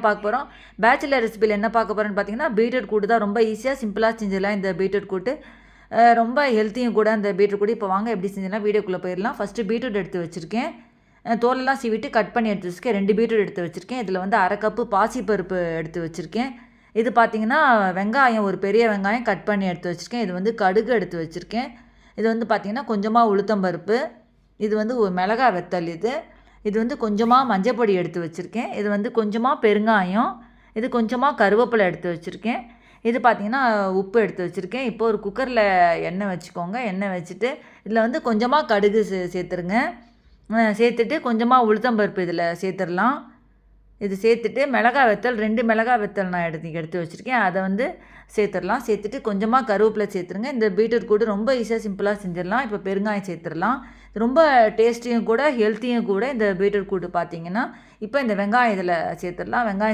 தான் பார்க்க போகிறோம். பேச்சுலர் ரெசிபியில் என்ன பார்க்க போகிறோன்னு பார்த்தீங்கன்னா பீட்ரூட் கூட்டு தான். ரொம்ப ஈஸியாக சிம்பிளாக செஞ்சிடலாம் இந்த பீட்ரூட் கூட்டு. ரொம்ப ஹெல்த்தியும் கூட அந்த பீட்ரூட் கூட்டு. இப்போ வாங்க எப்படி செஞ்சலாம் வீடியோக்குள்ளே போயிடலாம். ஃபஸ்ட்டு பீட்ரூட் எடுத்து வச்சுருக்கேன். தோலெல்லாம் சீவிட்டு கட் பண்ணி எடுத்து வச்சுருக்கேன். 2 பீட்ரூட் எடுத்து வச்சுருக்கேன். இதில் வந்து 1/2 கப்பு பாசிப்பருப்பு எடுத்து வச்சுருக்கேன். இது பார்த்திங்கன்னா வெங்காயம், ஒரு பெரிய வெங்காயம் கட் பண்ணி எடுத்து வச்சுருக்கேன். இது வந்து கடுகு எடுத்து வச்சுருக்கேன். இது வந்து பார்த்திங்கன்னா கொஞ்சமாக உளுத்தம்பருப்பு. இது வந்து ஒரு மிளகா வெத்தல். இது வந்து கொஞ்சமாக மஞ்சப்பொடி எடுத்து வச்சுருக்கேன். இது வந்து கொஞ்சமாக பெருங்காயம். இது கொஞ்சமாக கருவேப்பிலை எடுத்து வச்சுருக்கேன். இது பார்த்திங்கன்னா உப்பு எடுத்து வச்சுருக்கேன். இப்போ ஒரு குக்கரில் எண்ணெய் வச்சுக்கோங்க. எண்ணெய் வச்சுட்டு இதில் வந்து கொஞ்சமாக கடுகு சேர்த்துருங்க. சேர்த்துட்டு கொஞ்சமாக உளுத்தம்பருப்பு இதில் சேர்த்துடலாம். இது சேர்த்துட்டு மிளகாய் வெத்தல் 2 மிளகாய் வெத்தல் நான் எடுத்து வச்சுருக்கேன். அதை வந்து சேர்த்துடலாம். சேர்த்துட்டு கொஞ்சமாக கருவேப்பிலை சேர்த்துருங்க. இந்த பீட்ரூட் கூட்டு ரொம்ப ஈஸியாக சிம்பிளாக செஞ்சிடலாம். இப்போ பெருங்காயம் சேர்த்துடலாம். ரொம்ப டேஸ்டியும் கூட ஹெல்த்தியும் கூட இந்த பீட்ரூட் கூட்டு பார்த்திங்கன்னா. இப்போ இந்த வெங்காயம் இதில் சேர்த்துடலாம். வெங்காயம்